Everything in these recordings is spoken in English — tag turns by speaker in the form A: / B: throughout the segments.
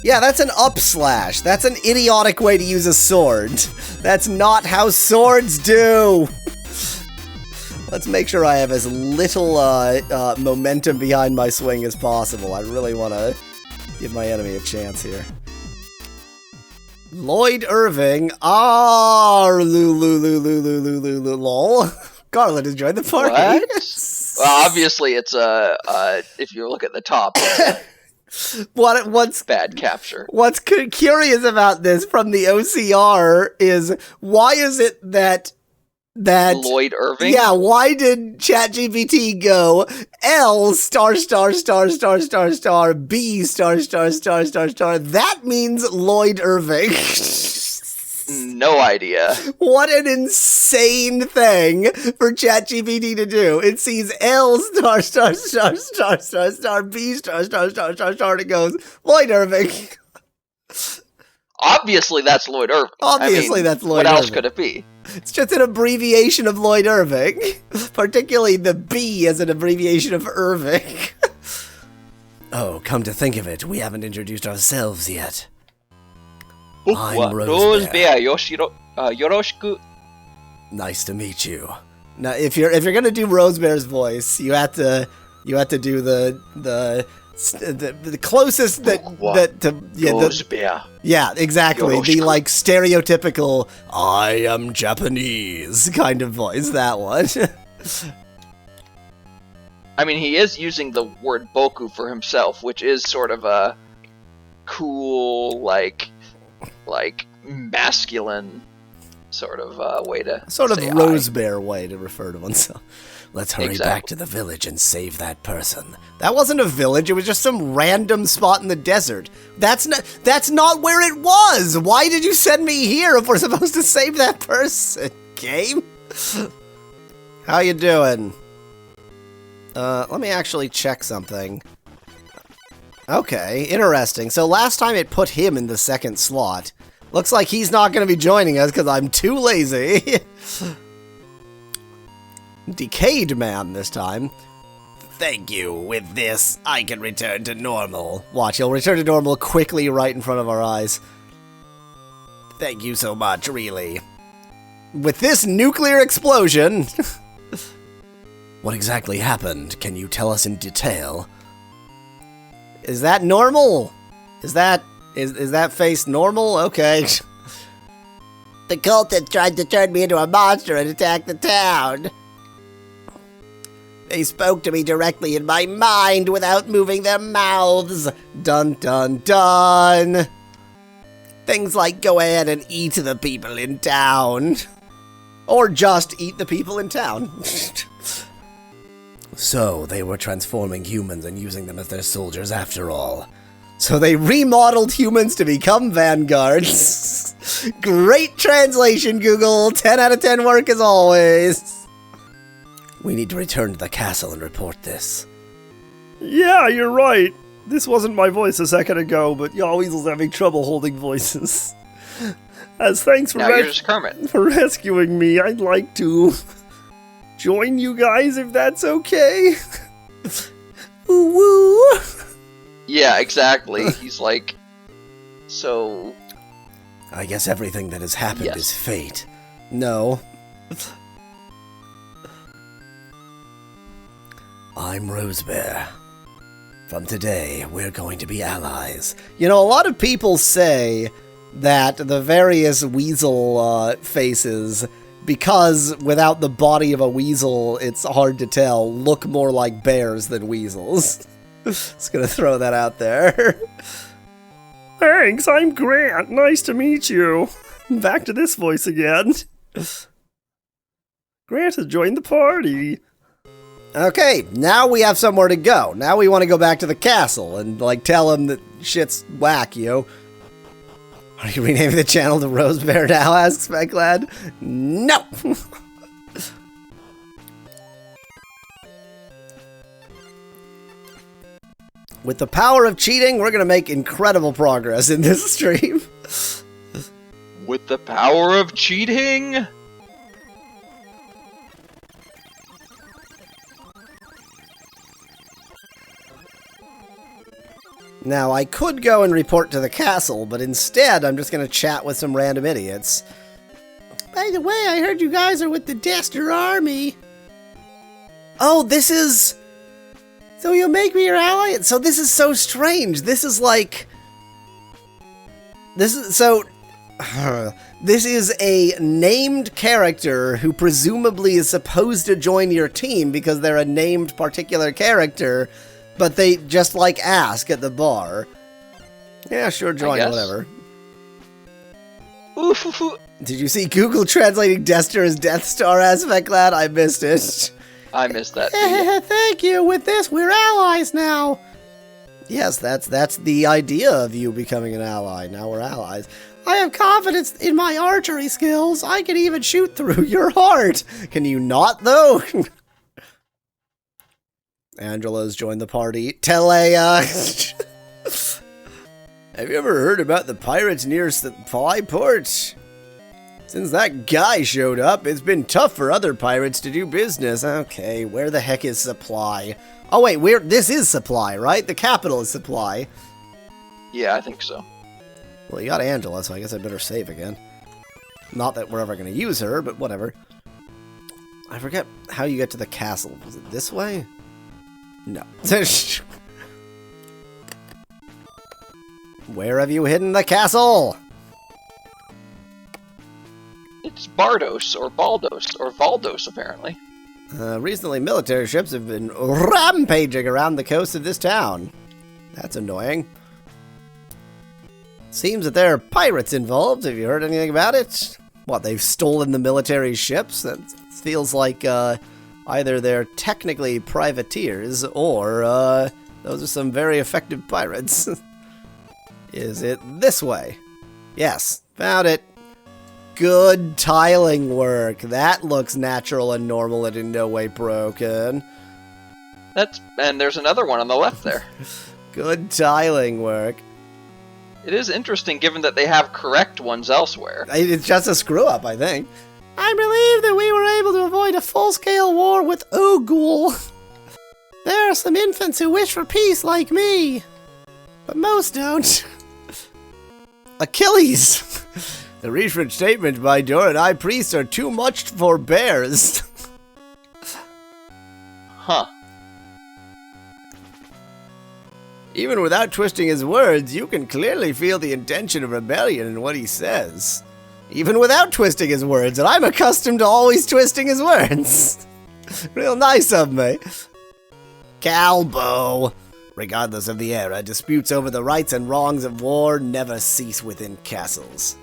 A: Yeah, that's an up slash. That's an idiotic way to use a sword. That's not how swords do. Let's make sure I have as little momentum behind my swing as possible. I really want to give my enemy a chance here. Lloyd Irving. Lol. Garland has joined the party.
B: What? Well, obviously it's if you look at the top, what's bad capture.
A: What's curious about this from the OCR is why is it that
B: Lloyd Irving?
A: Yeah, why did ChatGPT go L star star star star star star B star star star star star? That means Lloyd Irving.
B: No idea.
A: What an insane thing for ChatGPT to do. It sees L star star star star star star B star star star star star and it goes Lloyd Irving.
B: Obviously that's Lloyd Irving.
A: Obviously that's Lloyd Irving.
B: What else could it be?
A: It's just an abbreviation of Lloyd Irving. Particularly the B as an abbreviation of Irving. Oh, come to think of it, we haven't introduced ourselves yet. I'm Rosebear.
B: Yoroshiku.
A: Nice to meet you. Now, if you're gonna do Rosebear's voice, you have to do the closest
B: Rosebear.
A: Yeah, exactly.
B: Yoroshiku.
A: The like stereotypical I am Japanese kind of voice. That one.
B: I mean, he is using the word boku for himself, which is sort of a cool, like masculine sort of way to
A: sort of
B: say
A: Rosebear way to refer to oneself. Let's hurry back to the village and save that person. That wasn't a village, it was just some random spot in the desert. That's not where it was! Why did you send me here if we're supposed to save that person? Game? How you doing? Let me actually check something. Okay, interesting. So last time it put him in the second slot. Looks like he's not going to be joining us because I'm too lazy. Decayed man this time. Thank you. With this, I can return to normal. Watch, he'll return to normal quickly right in front of our eyes. Thank you so much, really. With this nuclear explosion... What exactly happened? Can you tell us in detail? Is that normal? Is that face normal? Okay. The cultists tried to turn me into a monster and attack the town. They spoke to me directly in my mind without moving their mouths. Dun dun dun. Things like go ahead and eat the people in town. Or just eat the people in town. So, they were transforming humans and using them as their soldiers after all. So they remodeled humans to become vanguards. Great translation, Google. 10 out of 10 work as always. We need to return to the castle and report this.
C: Yeah, you're right. This wasn't my voice a second ago, but y'all weasels having trouble holding voices. As thanks for,
B: you're just Kermit.
C: For rescuing me, I'd like to join you guys if that's okay. Ooh, woo.
B: Yeah, exactly. He's like, so...
A: I guess everything that has happened is fate. No. I'm Rosebear. From today, we're going to be allies. You know, a lot of people say that the various weasel faces, because without the body of a weasel, it's hard to tell, look more like bears than weasels. Just gonna throw that out there.
C: Thanks, I'm Grant. Nice to meet you. Back to this voice again. Grant has joined the party.
A: Okay, now we have somewhere to go. Now we want to go back to the castle and, like, tell him that shit's whack, yo. Are you renaming the channel to Rosebear now, asks Specklad? No! With the power of cheating, we're gonna make incredible progress in this stream.
B: With the power of cheating?
A: Now, I could go and report to the castle, but instead I'm just going to chat with some random idiots. By the way, I heard you guys are with the Dester army. Oh, this is... So you'll make me your ally? So this is so strange. This is like... This is... So... This is a named character who presumably is supposed to join your team because they're a named particular character, but they just, like, ask at the bar. Yeah, sure, join, whatever.
B: Oof.
A: Did you see Google translating Dester as Death Star aspect lad? I missed it.
B: I missed that.
A: Thank you. With this, we're allies now. Yes, that's the idea of you becoming an ally. Now we're allies. I have confidence in my archery skills. I can even shoot through your heart. Can you not, though? Angela's joined the party. Telea. Have you ever heard about the pirates near Supply Port? Since that guy showed up, it's been tough for other pirates to do business. Okay, where the heck is Supply? Oh wait, this is Supply, right? The capital is Supply.
B: Yeah, I think so.
A: Well, you got Angela, so I guess I better save again. Not that we're ever going to use her, but whatever. I forget how you get to the castle. Was it this way? No. Where have you hidden the castle?
B: It's Bardos, or Baldos, or Valdos, apparently.
A: Recently, military ships have been rampaging around the coast of this town. That's annoying. Seems that there are pirates involved. Have you heard anything about it? What, they've stolen the military ships? That feels like either they're technically privateers or those are some very effective pirates. Is it this way? Yes, found it. Good tiling work. That looks natural and normal and in no way broken.
B: And there's another one on the left there.
A: Good tiling work.
B: It is interesting given that they have correct ones elsewhere.
A: It's just a screw-up, I think. I'm relieved that we were able to avoid a full-scale war with Ogul. There are some infants who wish for peace like me, but most don't. Achilles! The recent statement by Doran High Priest are too much for bears.
B: Huh.
A: Even without twisting his words, you can clearly feel the intention of rebellion in what he says. Even without twisting his words, and I'm accustomed to always twisting his words. Real nice of me. Calbo. Regardless of the era, disputes over the rights and wrongs of war never cease within castles.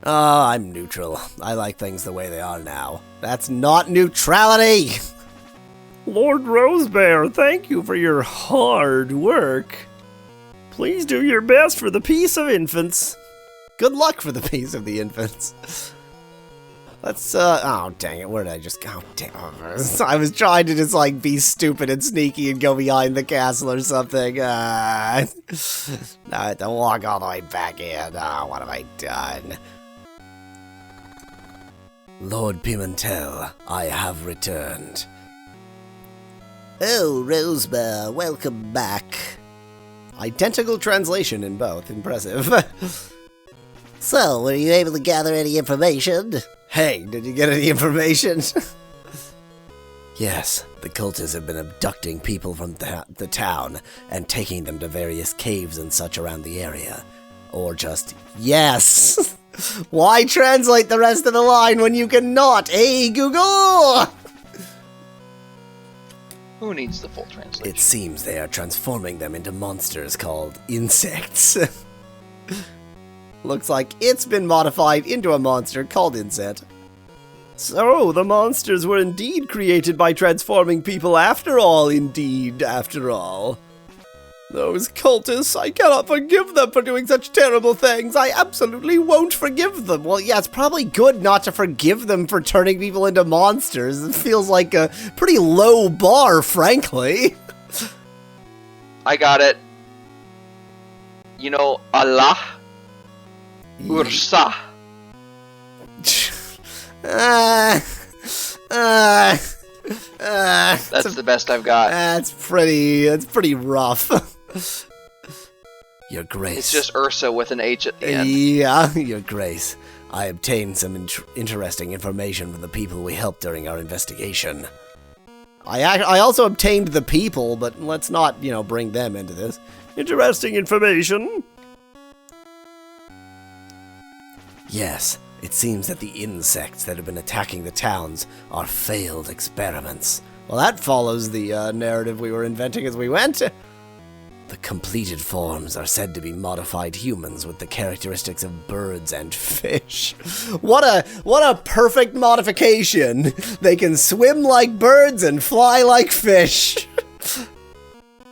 A: Oh, I'm neutral. I like things the way they are now. That's not neutrality!
C: Lord Rosebear, thank you for your hard work. Please do your best for the peace of infants.
A: Good luck for the peace of the infants. Let's, oh, dang it, where did I just go? Damn. I was trying to just, like, be stupid and sneaky and go behind the castle or something. No, I have to walk all the way back in. Oh, what have I done? Lord Pimentel, I have returned. Oh, Rosebear, welcome back. Identical translation in both. Impressive. So, were you able to gather any information? Hey, did you get any information? Yes, the cultists have been abducting people from the town and taking them to various caves and such around the area. Or just, yes! Why translate the rest of the line when you cannot? Hey, Google!
B: Who needs the full translation?
A: It seems they are transforming them into monsters called insects. Looks like it's been modified into a monster called Insect.
C: So, the monsters were indeed created by transforming people after all, indeed, after all. Those cultists, I cannot forgive them for doing such terrible things. I absolutely won't forgive them.
A: Well, yeah, it's probably good not to forgive them for turning people into monsters. It feels like a pretty low bar, frankly.
B: I got it. You know, Allah. Ursa. That's the best I've got.
A: That's pretty rough. Your Grace.
B: It's just Ursa with an H at the end.
A: Yeah, Your Grace. I obtained some interesting information from the people we helped during our investigation. I also obtained the people, but let's not, bring them into this.
C: Interesting information.
A: Yes, it seems that the insects that have been attacking the towns are failed experiments. Well, that follows the narrative we were inventing as we went. The completed forms are said to be modified humans with the characteristics of birds and fish. What a perfect modification! They can swim like birds and fly like fish.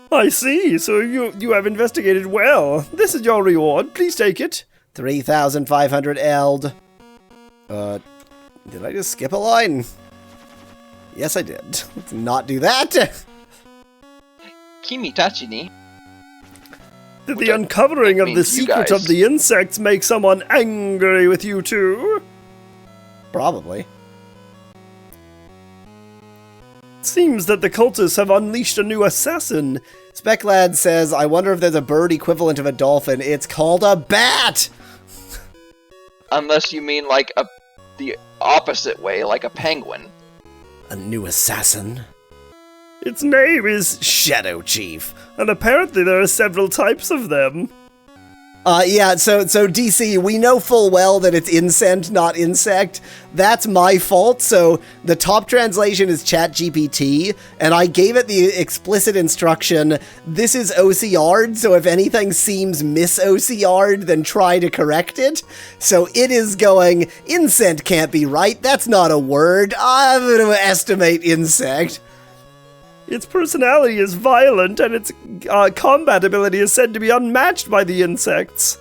C: I see, so you have investigated well. This is your reward, please take it.
A: 3,500 eld. Did I just skip a line? Yes, I did. Let's not do that.
B: Kimitachi ni.
C: Did the uncovering of the secret of the insects make someone angry with you too?
A: Probably.
C: Seems that the cultists have unleashed a new assassin.
A: Speclad says, I wonder if there's a bird equivalent of a dolphin. It's called a bat!
B: Unless you mean like the opposite way, like a penguin.
A: A new assassin?
C: Its name is
A: Shadow Chief.
C: And apparently there are several types of them.
A: Yeah, so DC, we know full well that it's insect, not insect. That's my fault, so the top translation is ChatGPT, and I gave it the explicit instruction, this is OCR'd, so if anything seems mis-OCR'd, then try to correct it. So it is going, insect can't be right, that's not a word, I'm going to estimate insect.
C: Its personality is violent, and its combat ability is said to be unmatched by the insects.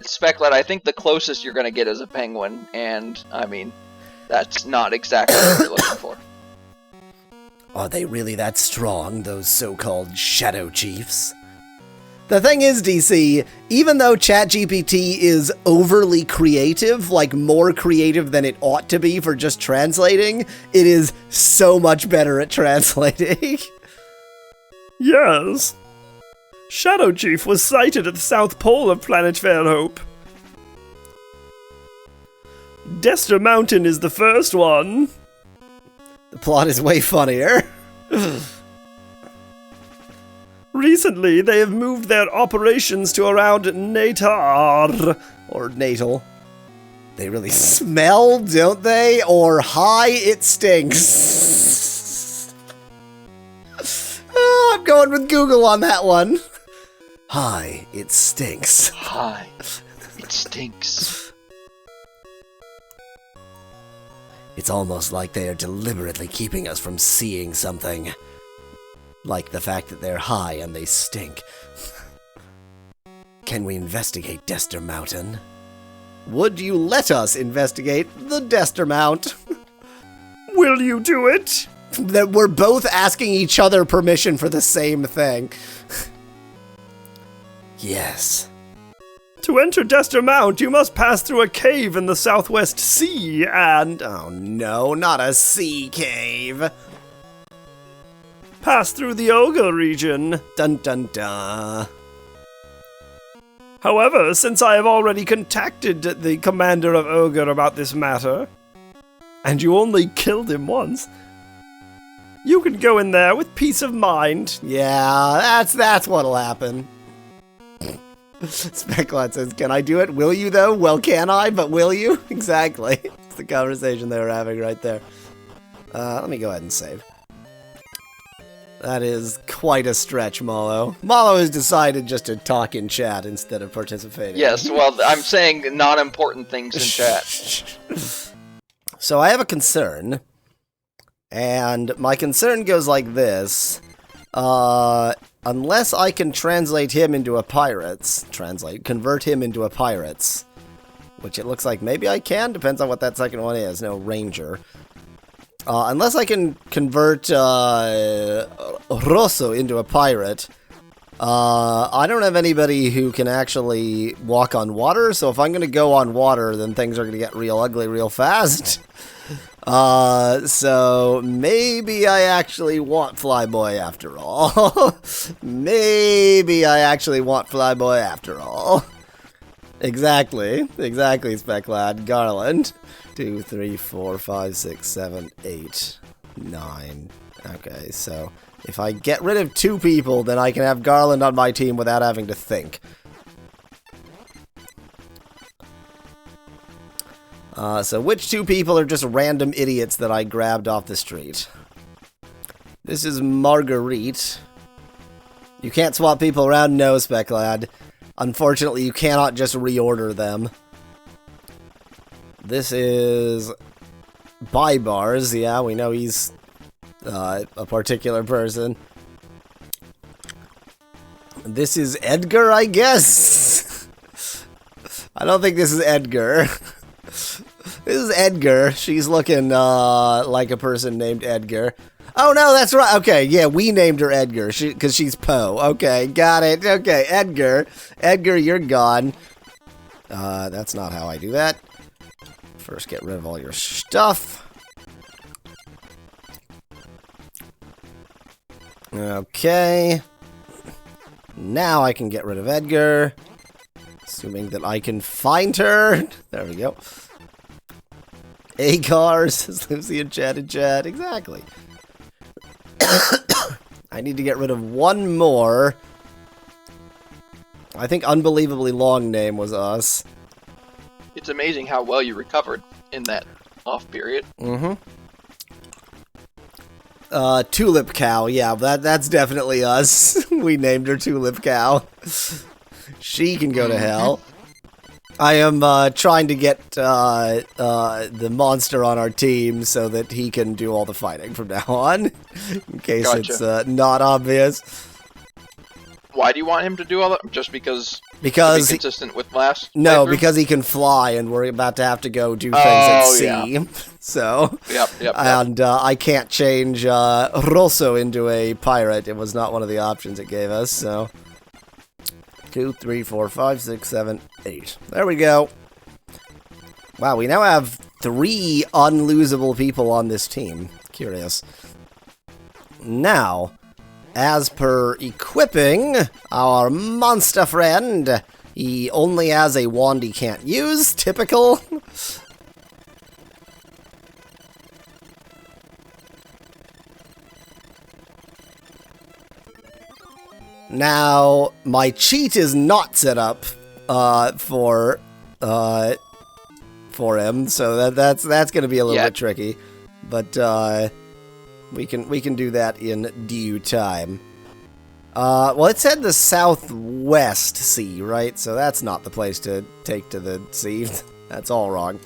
B: Speclet, I think the closest you're going to get is a penguin, and, I mean, that's not exactly what you're looking for.
A: Are they really that strong, those so-called Shadow Chiefs? The thing is, DC, even though ChatGPT is overly creative, like more creative than it ought to be for just translating, it is so much better at translating.
C: Yes. Shadow Chief was sighted at the south pole of planet Fairhope. Dester Mountain is the first one.
A: The plot is way funnier.
C: Recently, they have moved their operations to around Natar, or Natal.
A: They really smell, don't they? Or hi, it stinks. I'm going with Google on that one. Hi, it stinks.
B: Hi, it stinks.
A: It's almost like they are deliberately keeping us from seeing something. Like the fact that they're high and they stink. Can we investigate Dester Mountain? Would you let us investigate the Dester Mount?
C: Will you do it?
A: That we're both asking each other permission for the same thing. Yes.
C: To enter Dester Mount, you must pass through a cave in the Southwest Sea and...
A: Oh no, not a sea cave.
C: Pass through the Ogre region.
A: Dun dun dun.
C: However, since I have already contacted the commander of Ogre about this matter, and you only killed him once, you can go in there with peace of mind.
A: Yeah, that's what'll happen. Speclot says, can I do it? Will you, though? Well, can I, but will you? Exactly. It's the conversation they were having right there. Let me go ahead and save. That is quite a stretch, Mallow. Mallow has decided just to talk in chat instead of participating.
B: Yes, well, I'm saying not important things in chat.
A: So I have a concern, and my concern goes like this. Unless I can translate him into a pirates, convert him into a pirates, which it looks like maybe I can, depends on what that second one is. No, ranger. Unless I can convert Rosso into a pirate, I don't have anybody who can actually walk on water, so if I'm going to go on water, then things are going to get real ugly real fast. So maybe I actually want Flyboy after all. Maybe I actually want Flyboy after all. Exactly, Specklad. Garland. 2, 3, 4, 5, 6, 7, 8, 9. Okay, so if I get rid of 2 people, then I can have Garland on my team without having to think. So which 2 people are just random idiots that I grabbed off the street? This is Marguerite. You can't swap people around? No, Specklad. Unfortunately, you cannot just reorder them. This is Bybars. Yeah, we know he's a particular person. This is Edgar, I guess? I don't think this is Edgar. This is Edgar. She's looking like a person named Edgar. Oh, no, that's right. Okay, yeah, we named her Edgar because she's Poe. Okay, got it. Okay, Edgar. Edgar, you're gone. That's not how I do that. First, get rid of all your stuff. Okay. Now I can get rid of Edgar. Assuming that I can find her. There we go. Agar, says Lucy in chat. Exactly. I need to get rid of one more. I think Unbelievably Long Name was us.
B: It's amazing how well you recovered in that off period.
A: Mm-hmm. Tulip Cow. Yeah, that's definitely us. We named her Tulip Cow. She can go to hell. I am trying to get the monster on our team so that he can do all the fighting from now on, in case it's not obvious.
B: Why do you want him to do all that? Just because to be consistent with last?
A: No,
B: playthrough?
A: Because he can fly, and we're about to have to go do things at sea. Yeah. So,
B: yep.
A: And I can't change Rosso into a pirate. It was not one of the options it gave us, so... 2, 3, 4, 5, 6, 7, 8. There we go. Wow, we now have 3 unlosable people on this team. Curious. Now, as per equipping our monster friend, he only has a wand he can't use. Typical. Now, my cheat is not set up for him, so that's going to be a little bit tricky. But we can do that in due time. Well, it said the Southwest Sea, right? So that's not the place to take to the sea. That's all wrong.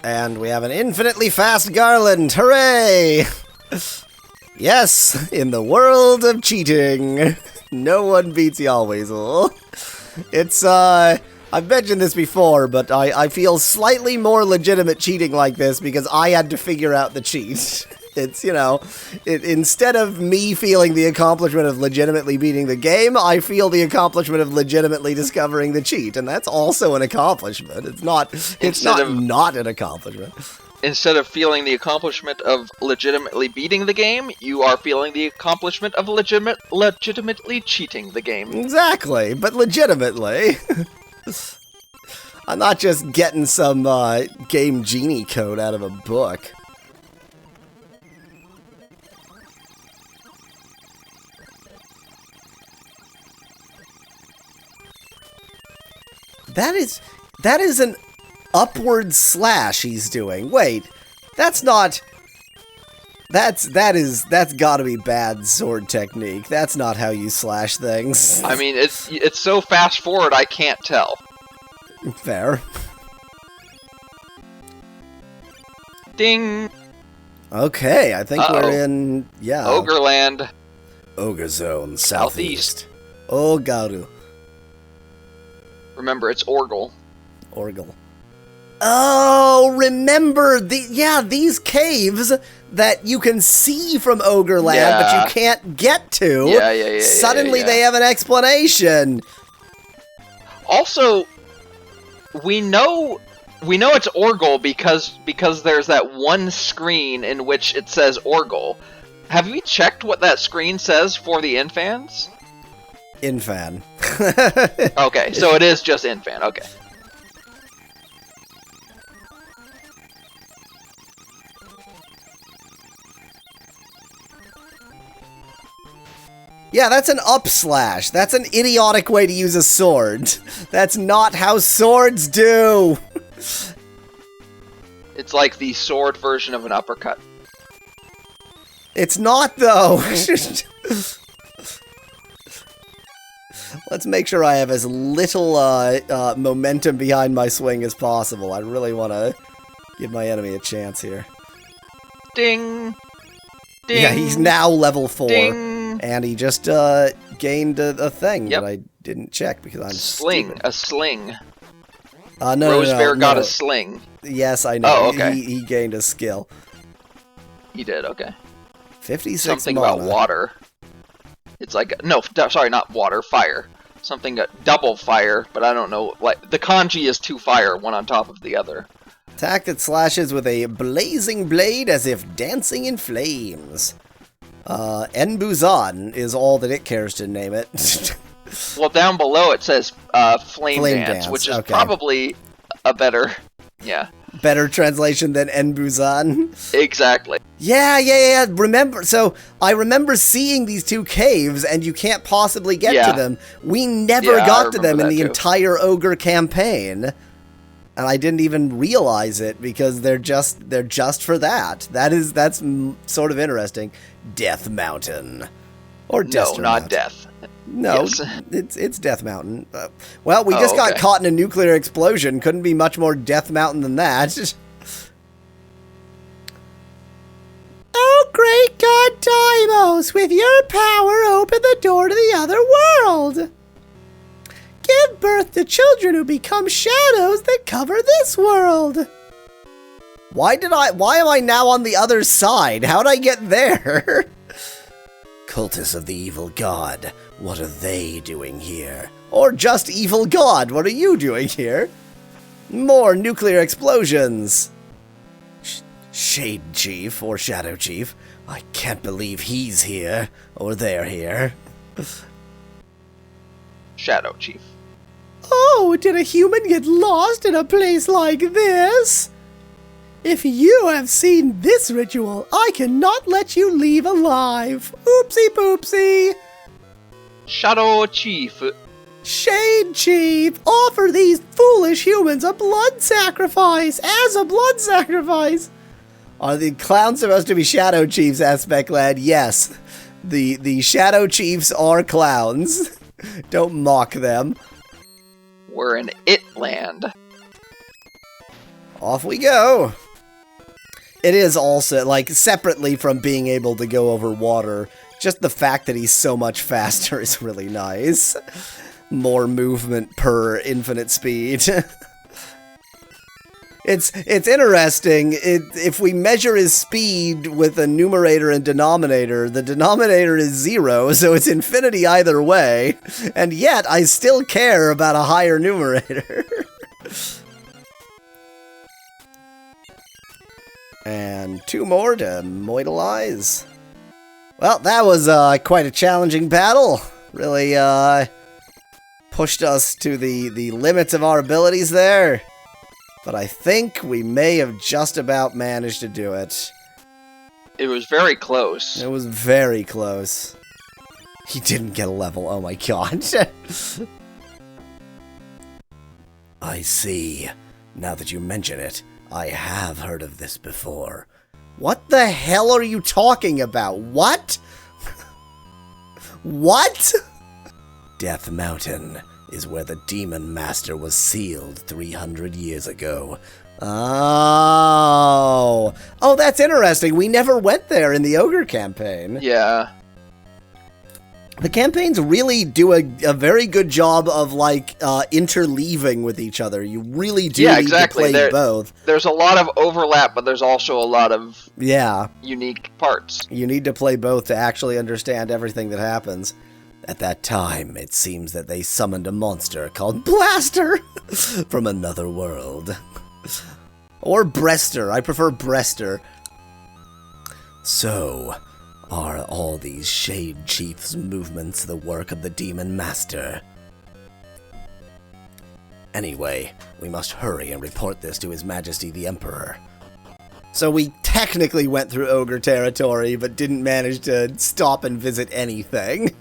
A: And we have an infinitely fast Garland. Hooray! Yes, in the world of cheating, no one beats Yalweasel. It's, I've mentioned this before, but I feel slightly more legitimate cheating like this because I had to figure out the cheat. It's, you know, instead of me feeling the accomplishment of legitimately beating the game, I feel the accomplishment of legitimately discovering the cheat, and that's also an accomplishment. It's not an accomplishment.
B: Instead of feeling the accomplishment of legitimately beating the game, you are feeling the accomplishment of legitimately cheating the game.
A: Exactly, but legitimately. I'm not just getting some Game Genie code out of a book. That is an upward slash he's doing. Wait, that's not... That's gotta be bad sword technique. That's not how you slash things.
B: I mean, it's so fast forward I can't tell.
A: Fair.
B: Ding!
A: Okay, I think we're in... Yeah.
B: Ogreland.
A: Ogre Zone, southeast. Ogaru.
B: Remember, it's Orgle.
A: Orgle. Oh, remember, these caves that you can see from Ogre Land,
B: Yeah.
A: but you can't get to.
B: Yeah.
A: Suddenly
B: yeah.
A: they have an explanation.
B: Also, we know it's Orgol because there's that one screen in which it says Orgol. Have we checked what that screen says for the infans?
A: Infan.
B: Okay, so it is just infan. Okay.
A: Yeah, that's an upslash. That's an idiotic way to use a sword. That's not how swords do.
B: It's like the sword version of an uppercut.
A: It's not, though. Let's make sure I have as little momentum behind my swing as possible. I really want to give my enemy a chance here.
B: Ding! Ding!
A: Yeah, he's now level 4.
B: Ding!
A: And he just gained a thing
B: Yep.
A: that I didn't check because I'm stupid.
B: A sling.
A: No,
B: Rosebear got
A: no.
B: a sling.
A: Yes, I know.
B: Oh, okay.
A: He gained a skill.
B: He did, okay.
A: 56
B: Something
A: mana.
B: about water. It's like, no, sorry, not water, fire. Something double fire, but I don't know, like, the kanji is 2 fire, one on top of the other.
A: Attack that slashes with a blazing blade as if dancing in flames. Enbuzan is all that it cares to name it.
B: Well, down below it says flame
A: Flame
B: dance,
A: dance,
B: which is
A: okay.
B: probably a better, yeah,
A: Better translation than Enbuzan.
B: exactly.
A: Yeah. I remember seeing these 2 caves, and you can't possibly get
B: Yeah.
A: to them. We never
B: Yeah, I
A: got to them
B: remember
A: in
B: that
A: the
B: too.
A: entire Ogre campaign. And I didn't even realize it because they're just for that. That's sort of interesting. Death Mountain. Or
B: No,
A: Destro
B: not
A: Mountain.
B: death.
A: No,
B: Yes.
A: it's Death Mountain. Well, we just got
B: okay.
A: caught in a nuclear explosion. Couldn't be much more Death Mountain than that. Oh, great God, Deimos! With your power, open the door to the other world! Give birth to children who become shadows that cover this world! Why am I now on the other side? How'd I get there? Cultists of the evil god, what are they doing here? Or just evil god, what are you doing here? More nuclear explosions! Shade Chief, or Shadow Chief, I can't believe he's here, or they're here.
B: Shadow Chief.
A: Oh, did a human get lost in a place like this? If you have seen this ritual, I cannot let you leave alive. Oopsie poopsie.
B: Shadow Chief.
A: Shade Chief, offer these foolish humans a blood sacrifice as a blood sacrifice. Are the clowns supposed to be Shadow Chiefs, Aspect Lad? Yes. The Shadow Chiefs are clowns. Don't mock them.
B: We're in It Land.
A: Off we go. It is also, like, separately from being able to go over water, just the fact that he's so much faster is really nice. More movement per infinite speed. It's interesting. If we measure his speed with a numerator and denominator, the denominator is 0, so it's infinity either way, and yet I still care about a higher numerator. And 2 more to moidalize. Well, that was quite a challenging battle. Really pushed us to the limits of our abilities there. But I think we may have just about managed to do it.
B: It was very close.
A: It was very close. He didn't get a level, oh my god. I see. Now that you mention it, I have heard of this before. What the hell are you talking about? What? What? Death Mountain is where the Demon Master was sealed 300 years ago. Oh, that's interesting. We never went there in the Ogre campaign.
B: Yeah.
A: The campaigns really do a very good job of, like, interleaving with each other. You really do need to play both.
B: There's a lot of overlap, but there's also a lot of unique parts.
A: You need to play both to actually understand everything that happens. At that time, it seems that they summoned a monster called Blaster from another world. Or Breaster. I prefer Breaster. So, are all these Shade Chief's movements the work of the Demon Master? Anyway, we must hurry and report this to His Majesty the Emperor. So we technically went through Ogre territory, but didn't manage to stop and visit anything.